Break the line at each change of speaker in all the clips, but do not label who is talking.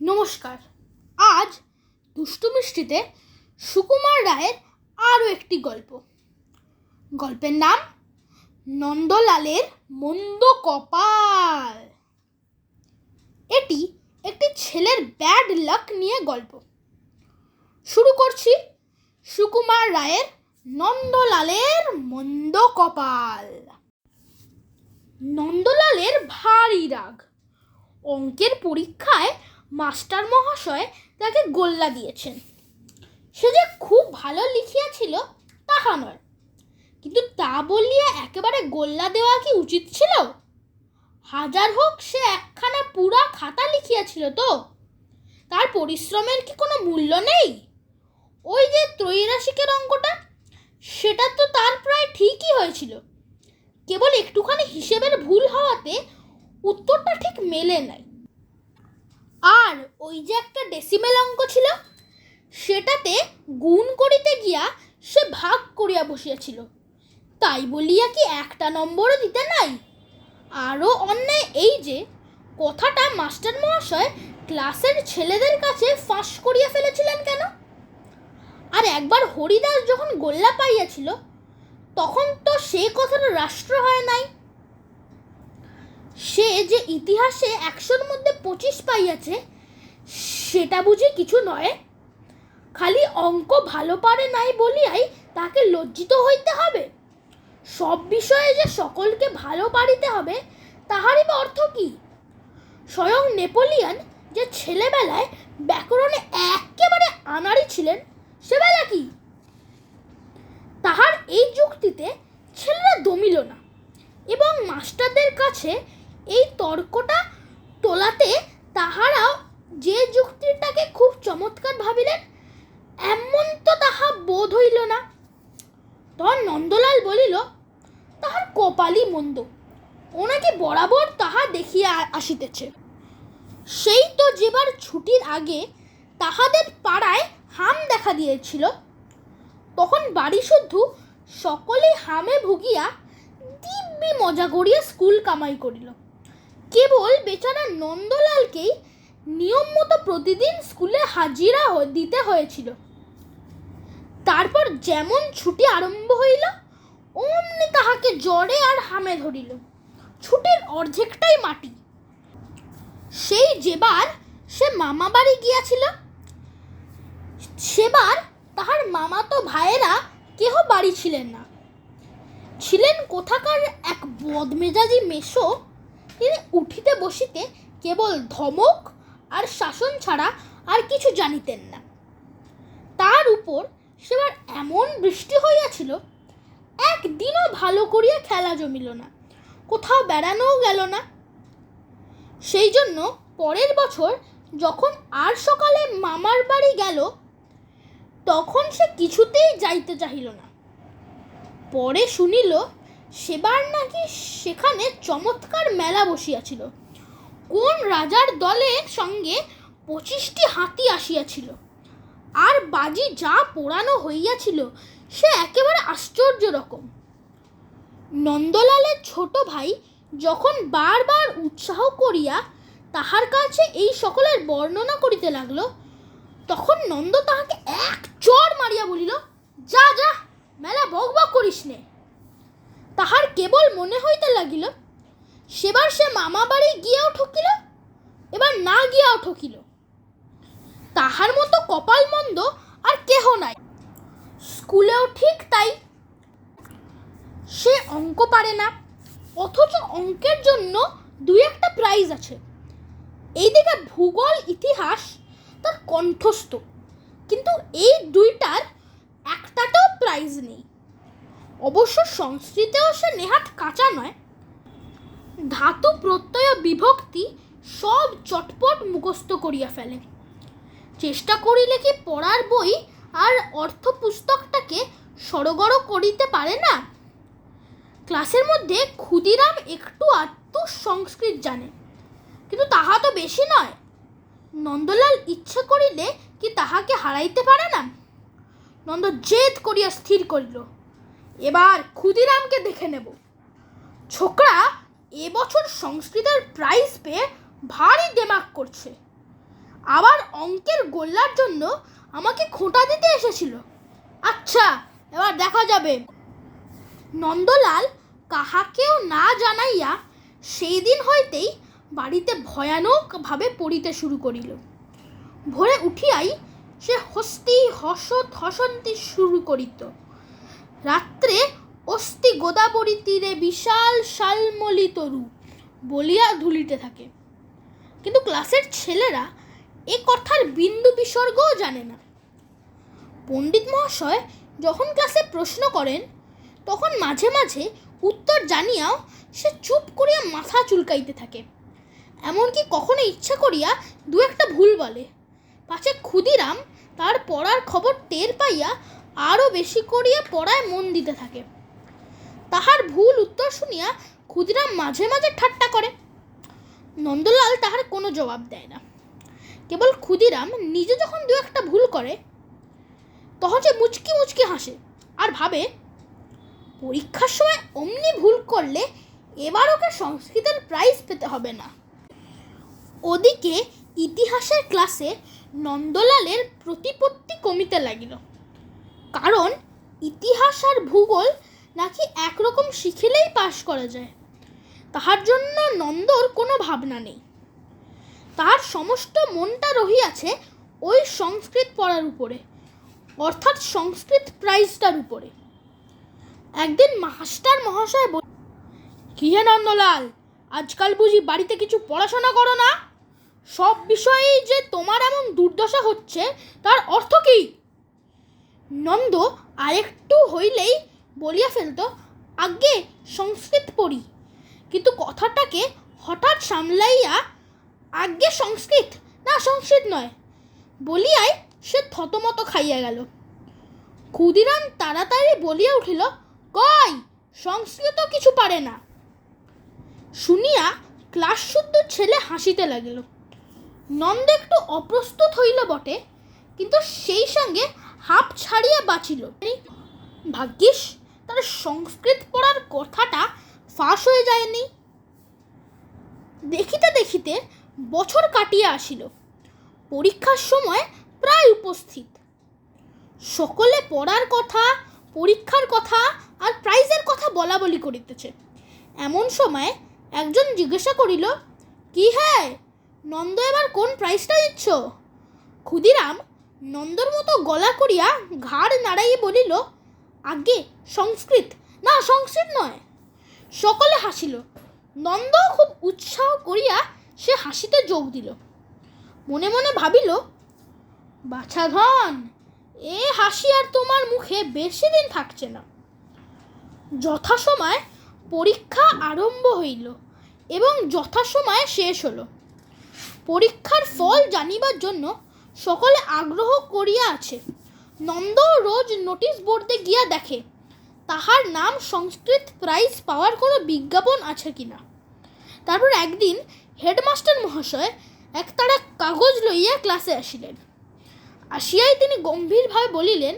নমস্কার। আজ দুষ্টু মিষ্টিতে সুকুমার রায়ের আরও একটি গল্পের নাম নন্দলালের মন্দ কপাল। এটি একটি ছেলের ব্যাড লাক নিয়ে গল্প। শুরু করছি সুকুমার রায়ের নন্দলালের মন্দ কপাল। নন্দলালের ভারী রাগ। অঙ্কের পরীক্ষায় মাস্টার মহাশয় তাকে গোল্লা দিয়েছেন। সে যে খুব ভালো লিখিয়াছিল তাহা নয়, কিন্তু তা বলিয়া একেবারে গোল্লা দেওয়া কি উচিত ছিল? হাজার হোক সে একখানা পুরা খাতা লিখিয়াছিল, তো তার পরিশ্রমের কি কোনো মূল্য নেই? ওই যে ত্রৈরাশিকের অঙ্কটা, সেটা তো তার প্রায় ঠিকই হয়েছিল, কেবল একটুখানি হিসেবের ভুল হওয়াতে উত্তরটা ঠিক মেলে নাই। আর ওই যে একটা ডেসিমেল অঙ্ক ছিল, সেটাতে গুণ করিতে গিয়া সে ভাগ করিয়া বসিয়াছিল, তাই বলিয়া কি একটা নম্বরও দিতে নাই? আরও অন্যায় এই যে কথাটা মাস্টার মহাশয় ক্লাসের ছেলেদের কাছে ফাঁস করিয়া ফেলেছিলেন কেন? আর একবার হরিদাস যখন গোল্লা পাইয়াছিল, তখন তো সে কথাটা রাষ্ট্র হয় নাই। সে যে ইতিহাসে 100-র মধ্যে 25 পাইয়াছে, সেটা বুঝি কিছু নয়? খালি অঙ্ক ভালো পারে নাই বলিয়াই তাকে লজ্জিত হইতে হবে? সব বিষয়ে যে সকলকে ভালো পারিতে হবে, তাহারই বা অর্থ কি? স্বয়ং নেপোলিয়ন যে ছেলেবেলায় ব্যাকরণে একেবারে আনাড়ি ছিলেন, সেবেলা কি? তাহার এই যুক্তিতে ছেলেরা দমিল না, এবং মাস্টারদের কাছে এই তর্কটা তোলাতে তাহারাও যে যুক্তিটাকে খুব চমৎকার ভাবিলেন, এমন তো তাহা বোধ হইল না। তখন নন্দলাল বলিল, তাহার কপালই মন্দ, ওনাকে বরাবর তাহা দেখিয়া আসিতেছে। সেই তো যেবার ছুটির আগে তাহাদের পাড়ায় হাম দেখা দিয়েছিল, তখন বাড়ি শুদ্ধ সকলেই হামে ভুগিয়া দিব্যি মজা করিয়া স্কুল কামাই করিল। কেবল বেচারা নন্দলালকেই নিয়ম মতো প্রতিদিন স্কুলে হাজিরা দিতে হয়েছিল। তারপর যেমন ছুটি আরম্ভ হইল, অমনি তাহাকে জ্বরে আর হামে ধরিল। ছুটির অর্ধেকটাই মাটি। সেই যেবার সে মামা বাড়ি গিয়াছিল, সেবার তাহার মামাতো ভাইয়েরা কেহ বাড়ি ছিলেন না। ছিলেন কোথাকার এক বদমেজাজি মেসো। তিনি উঠিতে বসিতে কেবল ধমক আর শাসন ছাড়া আর কিছু জানিতেন না। তার উপর সেবার এমন বৃষ্টি হইয়াছিল, একদিনও ভালো করিয়া খেলা জমিল না, কোথাও বেড়ানোও গেল না। সেই জন্য পরের বছর যখন আর সকালে মামার বাড়ি গেল, তখন সে কিছুতেই যাইতে চাহিল না। পরে শুনিল সেবার নাকি সেখানে চমৎকার মেলা বসিয়াছিল। কোন রাজার দলের সঙ্গে 25টি হাতি আসিয়াছিল, আর বাজি যা পোড়ানো হইয়াছিল, সে একেবারে আশ্চর্য রকম। নন্দলালের ছোট ভাই যখন বারবার উৎসাহ করিয়া তাহার কাছে এই সকলের বর্ণনা করিতে লাগল, তখন নন্দ তাহাকে এক চড় মারিয়া বলিল, যা যা, মেলা বকবক করিস নে। তাহার কেবল মনে হইতে লাগিল, সেবার সে মামা বাড়ি গিয়াও ঠকিল, এবার না গিয়াও ঠকিল। তাহার মতো কপাল মন্দ আর কেহ নাই। স্কুলেও ঠিক তাই। সে অঙ্ক পারে না, অথচ অঙ্কের জন্য 2-1টা প্রাইজ আছে। এইদিকে ভূগোল ইতিহাস তার কণ্ঠস্থ, কিন্তু এই দুইটার একটাতেও প্রাইজ নেই। অবশ্য সংস্কৃতেও সে নেহাত কাঁচা নয়। ধাতু প্রত্যয় বিভক্তি সব চটপট মুখস্থ করিয়া ফেলে। চেষ্টা করিলে কি পড়ার বই আর অর্থ পুস্তকটাকে সড়গড় করিতে পারে না? ক্লাসের মধ্যে ক্ষুদিরাম একটু আধটু সংস্কৃত জানে, কিন্তু তাহা তো বেশি নয়। নন্দলাল ইচ্ছে করিলে কি তাহাকে হারাইতে পারে না? নন্দ জেদ করিয়া স্থির করিল, এবার ক্ষুদিরামকে দেখে নেব। ছোকরা এবছর সংস্কৃতের প্রাইজ পেয়ে ভারী দেমাক করছে। আবার অঙ্কের গোল্লার জন্য আমাকে খোঁটা দিতে এসেছিল। আচ্ছা, এবার দেখা যাবে। নন্দলাল কাহাকেও না জানাইয়া সেই দিন হইতেই বাড়িতে ভয়ানকভাবে পড়িতে শুরু করিল। ভোরে উঠিয়াই সে হসন্তি শুরু করিত। রাত্রে অস্থি গোদাবরী তীরে বিশাল শালমলি তরু বলিয়া ধুলিতে থাকে। কিন্তু ক্লাসের ছেলেরা এ কথার বিন্দু বিসর্গও জানে না। পণ্ডিত মহাশয় যখন ক্লাসে প্রশ্ন করেন তখন মাঝে মাঝে উত্তর জানিয়াও সে চুপ করিয়া মাথা চুলকাইতে থাকে। এমনকি কখনো ইচ্ছা করিয়া দু একটা ভুল বলে, পাছে ক্ষুদিরাম তার পড়ার খবর টের পাইয়া আরও বেশি করিয়া পড়ায় মন দিতে থাকে। তাহার ভুল উত্তর শুনিয়া ক্ষুদিরাম মাঝে মাঝে ঠাট্টা করে। নন্দলাল তাহার কোনো জবাব দেয় না। কেবল ক্ষুদিরাম নিজে যখন দু একটা ভুল করে তখন সে মুচকি মুচকি হাসে আর ভাবে, পরীক্ষার সময় অমনি ভুল করলে এবার ওকে সংস্কৃতের প্রাইজ পেতে হবে না। ওদিকে ইতিহাসের ক্লাসে নন্দলালের প্রতিপত্তি কমিতে লাগিল। কারণ ইতিহাস আর ভূগোল নাকি একরকম শিখিলেই পাশ করা যায়। তাহার জন্য নন্দর কোনো ভাবনা নেই। তাহার সমস্ত মনটা রহিয়াছে ওই সংস্কৃত পড়ার উপরে, অর্থাৎ সংস্কৃত প্রাইজটার উপরে। একদিন মাস্টার মহাশয় বল, কি হে নন্দলাল, আজকাল বুঝি বাড়িতে কিছু পড়াশোনা করো না? সব বিষয়েই যে তোমার এমন দুর্দশা হচ্ছে তার অর্থ কি? নন্দ আরেকটু হইলেই বলিয়া ফেলত, আজ্ঞে সংস্কৃত পড়ি, কিন্তু কথাটাকে হঠাৎ সামলাইয়া আজ্ঞে সংস্কৃত না সংস্কৃত নয় বলিয়াই সে থতমত খাইয়া গেল। ক্ষুদিরাম তাড়াতাড়ি বলিয়া উঠিল, কই সংস্কৃত কিছু পারে না। শুনিয়া ক্লাস শুদ্ধ ছেলে হাসিতে লাগিল। নন্দ একটু অপ্রস্তুত হইল বটে, কিন্তু সেই সঙ্গে হাঁপ ছাড়িয়া বাঁচিল। ভাগ্যিস তার সংস্কৃত পড়ার কথাটা ফাঁস হয়ে যায়নি। দেখিতে দেখিতে বছর কাটিয়া আসিল। পরীক্ষার সময় প্রায় উপস্থিত। সকলে পড়ার কথা, পরীক্ষার কথা আর প্রাইজের কথা বলা বলি করিতেছে। এমন সময় একজন জিজ্ঞাসা করিল, কি হ্যাঁ নন্দ, এবার কোন প্রাইজটা দিচ্ছ? ক্ষুদিরাম নন্দর মতো গলা করিয়া ঘাড় নাড়াইয়া বলিল, আজ্ঞে সংস্কৃত না সংস্কৃত নয়। সকলে হাসিল। নন্দ খুব উৎসাহ করিয়া সে হাসিতে যোগ দিল। মনে মনে ভাবিল, বাছাধন, এ হাসি আর তোমার মুখে বেশি দিন থাকছে না। যথাসময় পরীক্ষা আরম্ভ হইল এবং যথাসময়ে শেষ হলো। পরীক্ষার ফল জানিবার জন্য সকলে আগ্রহ করিয়া আছে। নন্দ রোজ নোটিশ বোর্ডে গিয়া দেখে তাহার নাম সংস্কৃত প্রাইজ পাওয়ার কোনো বিজ্ঞাপন আছে কিনা। তারপর একদিন হেডমাস্টার মহাশয় একতাড়া কাগজ লইয়া ক্লাসে আসিলেন। আসিয়াই তিনি গম্ভীরভাবে বলিলেন,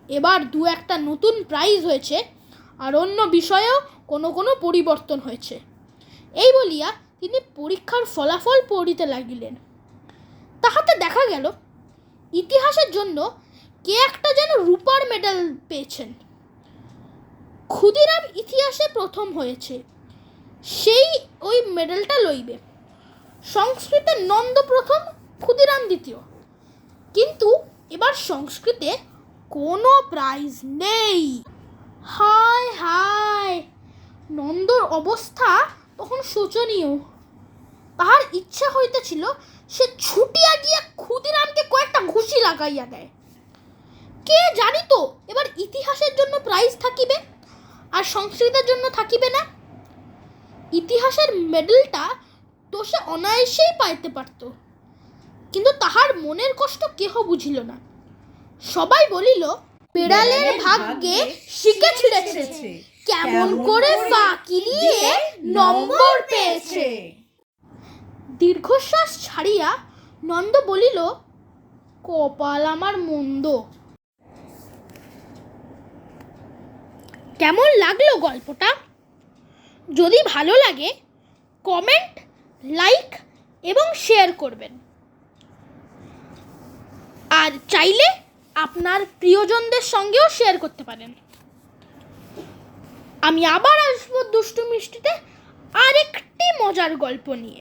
এবার দু একটা নতুন প্রাইজ হয়েছে আর অন্য বিষয়েও কোনো কোনো পরিবর্তন হয়েছে। এই বলিয়া তিনি পরীক্ষার ফলাফল পড়িতে লাগিলেন। তাহাতে দেখা গেল ইতিহাসের জন্য কে একটা যেন রূপার মেডেল পেয়েছেন। ক্ষুদিরাম ইতিহাসে প্রথম হয়েছে, সেই ওই মেডেলটা লইবে। সংস্কৃতে নন্দ প্রথম, ক্ষুদিরাম দ্বিতীয়। কিন্তু এবার সংস্কৃতে কোনো প্রাইজ নেই। হায় হায়, নন্দর অবস্থা তখন শোচনীয়। তাহার ইচ্ছা হইতেছিল সে ছুটিয়া গিয়া ক্ষুদিরামকে কয়েকটা ঘুষি লাগাইয়া দেয়। কে জানিত এবার ইতিহাসের জন্য প্রাইজ থাকিবে আর সংস্কৃতের জন্য থাকিবে না। ইতিহাসের মেডেলটা তো সে অনায়াসেই পাইতে পারত, কিন্তু তাহার মনের কষ্ট কেহ বুঝিল না। সবাই বলিল, বিড়ালের ভাগ্যে শিকে ছিঁড়েছে, কেমন করে ফাঁকি দিয়ে নম্বর পেয়েছে। দীর্ঘশ্বাস ছাড়িয়া নন্দ বলিল, কপাল আমার মন্দ। কেমন লাগলো গল্পটা? যদি ভালো লাগে কমেন্ট, লাইক এবং শেয়ার করবেন। আর চাইলে আপনার প্রিয়জনদের সঙ্গেও শেয়ার করতে পারেন। আমি আবার আসবো দুষ্টু মিষ্টিতে আরেকটি মজার গল্প নিয়ে।